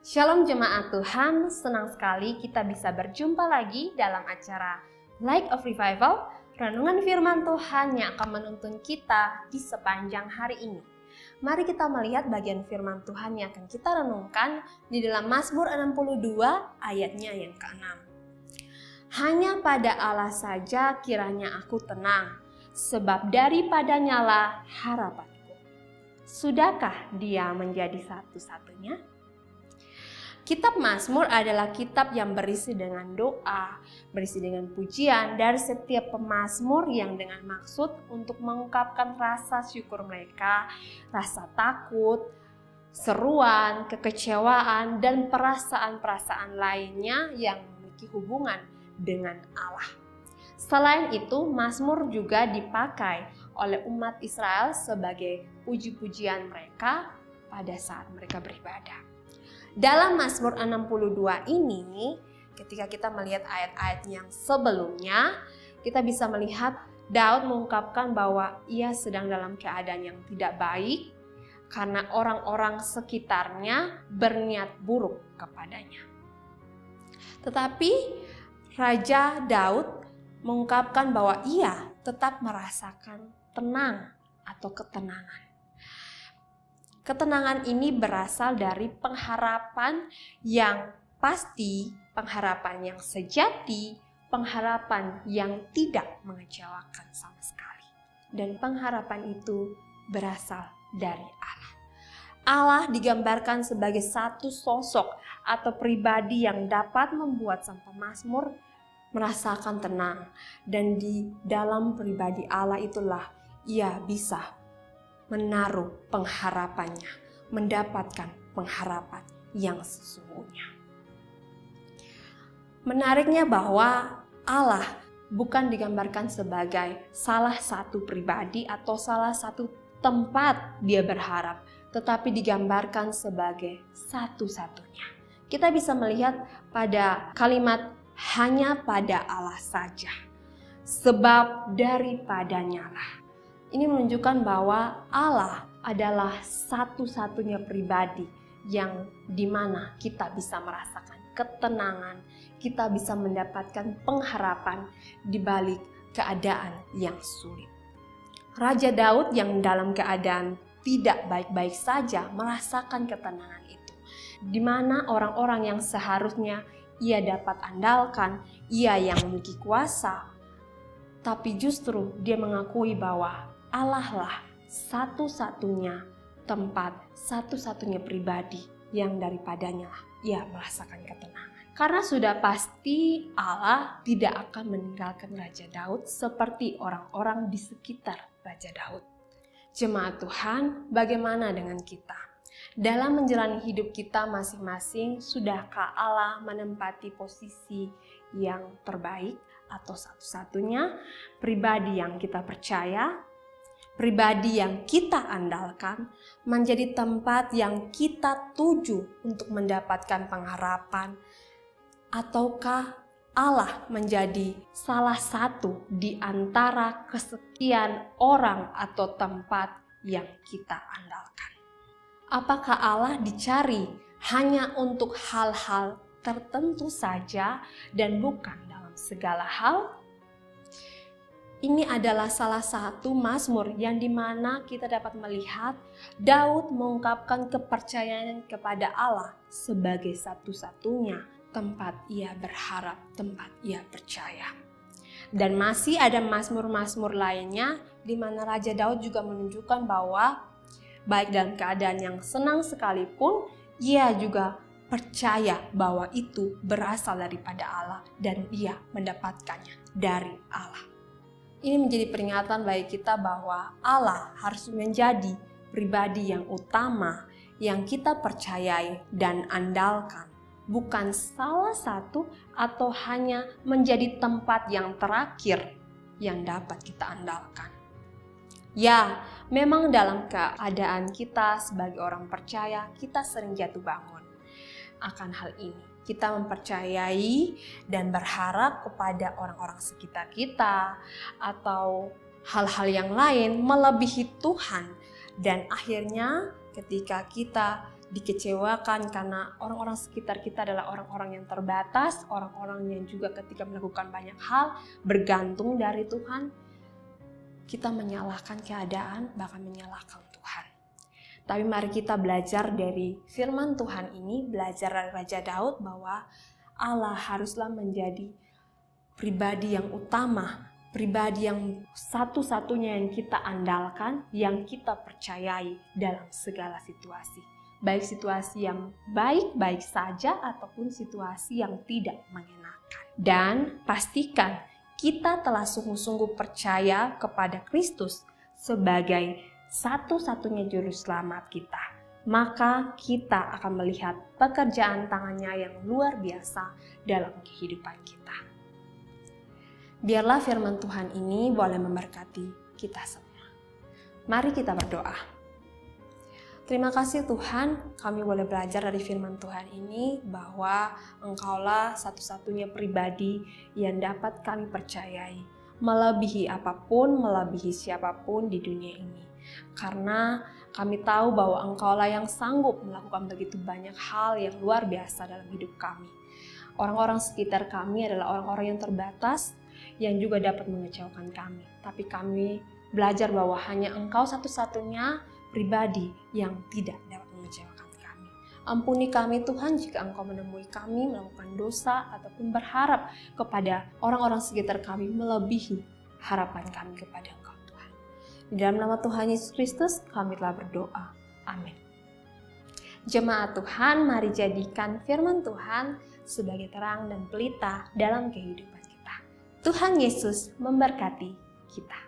Shalom jemaat Tuhan, senang sekali kita bisa berjumpa lagi dalam acara Light of Revival, renungan firman Tuhan yang akan menuntun kita di sepanjang hari ini. Mari kita melihat bagian firman Tuhan yang akan kita renungkan di dalam Mazmur 62 ayatnya yang ke-6. Hanya pada Allah saja kiranya aku tenang, sebab daripadanya lah harapanku. Sudahkah Dia menjadi satu-satunya? Kitab Mazmur adalah kitab yang berisi dengan doa, berisi dengan pujian dari setiap pemazmur yang dengan maksud untuk mengungkapkan rasa syukur mereka, rasa takut, seruan, kekecewaan, dan perasaan-perasaan lainnya yang memiliki hubungan dengan Allah. Selain itu, Mazmur juga dipakai oleh umat Israel sebagai puji-pujian mereka pada saat mereka beribadah. Dalam Mazmur 62 ini, ketika kita melihat ayat-ayat yang sebelumnya, kita bisa melihat Daud mengungkapkan bahwa ia sedang dalam keadaan yang tidak baik karena orang-orang sekitarnya berniat buruk kepadanya. Tetapi Raja Daud mengungkapkan bahwa ia tetap merasakan tenang atau ketenangan. Ketenangan ini berasal dari pengharapan yang pasti, pengharapan yang sejati, pengharapan yang tidak mengecewakan sama sekali. Dan pengharapan itu berasal dari Allah. Allah digambarkan sebagai satu sosok atau pribadi yang dapat membuat sang pemazmur merasakan tenang. Dan di dalam pribadi Allah itulah ia bisa menaruh pengharapannya, mendapatkan pengharapan yang sesungguhnya. Menariknya bahwa Allah bukan digambarkan sebagai salah satu pribadi atau salah satu tempat dia berharap, tetapi digambarkan sebagai satu-satunya. Kita bisa melihat pada kalimat hanya pada Allah saja, sebab daripadanya lah. Ini menunjukkan bahwa Allah adalah satu-satunya pribadi yang dimana kita bisa merasakan ketenangan, kita bisa mendapatkan pengharapan di balik keadaan yang sulit. Raja Daud yang dalam keadaan tidak baik-baik saja merasakan ketenangan itu, di mana orang-orang yang seharusnya ia dapat andalkan, ia yang memiliki kuasa, tapi justru dia mengakui bahwa Allah lah satu-satunya tempat, satu-satunya pribadi yang daripadanya ia merasakan ketenangan. Karena sudah pasti Allah tidak akan meninggalkan Raja Daud seperti orang-orang di sekitar Raja Daud. Jemaat Tuhan, bagaimana dengan kita? Dalam menjalani hidup kita masing-masing, sudahkah Allah menempati posisi yang terbaik atau satu-satunya pribadi yang kita percaya? Pribadi yang kita andalkan, menjadi tempat yang kita tuju untuk mendapatkan pengharapan, ataukah Allah menjadi salah satu di antara kesekian orang atau tempat yang kita andalkan? Apakah Allah dicari hanya untuk hal-hal tertentu saja dan bukan dalam segala hal? Ini adalah salah satu mazmur yang dimana kita dapat melihat Daud mengungkapkan kepercayaan kepada Allah sebagai satu-satunya tempat ia berharap, tempat ia percaya. Dan masih ada mazmur-mazmur lainnya di mana Raja Daud juga menunjukkan bahwa baik dalam keadaan yang senang sekalipun, ia juga percaya bahwa itu berasal daripada Allah dan ia mendapatkannya dari Allah. Ini menjadi peringatan bagi kita bahwa Allah harus menjadi pribadi yang utama yang kita percayai dan andalkan. Bukan salah satu atau hanya menjadi tempat yang terakhir yang dapat kita andalkan. Ya, memang dalam keadaan kita sebagai orang percaya, kita sering jatuh bangun akan hal ini. Kita mempercayai dan berharap kepada orang-orang sekitar kita atau hal-hal yang lain melebihi Tuhan. Dan akhirnya ketika kita dikecewakan karena orang-orang sekitar kita adalah orang-orang yang terbatas, orang-orang yang juga ketika melakukan banyak hal bergantung dari Tuhan, kita menyalahkan keadaan, bahkan menyalahkan Tuhan. Tapi mari kita belajar dari firman Tuhan ini, belajar dari Raja Daud bahwa Allah haruslah menjadi pribadi yang utama, pribadi yang satu-satunya yang kita andalkan, yang kita percayai dalam segala situasi. Baik situasi yang baik-baik saja ataupun situasi yang tidak mengenakan. Dan pastikan kita telah sungguh-sungguh percaya kepada Kristus sebagai satu-satunya juru selamat kita. Maka kita akan melihat pekerjaan tangannya yang luar biasa dalam kehidupan kita. Biarlah firman Tuhan ini boleh memberkati kita semua. Mari kita berdoa. Terima kasih Tuhan, kami boleh belajar dari firman Tuhan ini bahwa Engkaulah satu-satunya pribadi yang dapat kami percayai, melebihi apapun, melebihi siapapun di dunia ini. Karena kami tahu bahwa Engkaulah yang sanggup melakukan begitu banyak hal yang luar biasa dalam hidup kami. Orang-orang sekitar kami adalah orang-orang yang terbatas, yang juga dapat mengecewakan kami. Tapi kami belajar bahwa hanya Engkau satu-satunya pribadi yang tidak dapat mengecewakan kami. Ampuni kami Tuhan jika Engkau menemui kami melakukan dosa ataupun berharap kepada orang-orang sekitar kami melebihi harapan kami kepada Engkau Tuhan. Di dalam nama Tuhan Yesus Kristus kami telah berdoa. Amin. Jemaat Tuhan, mari jadikan firman Tuhan sebagai terang dan pelita dalam kehidupan kita. Tuhan Yesus memberkati kita.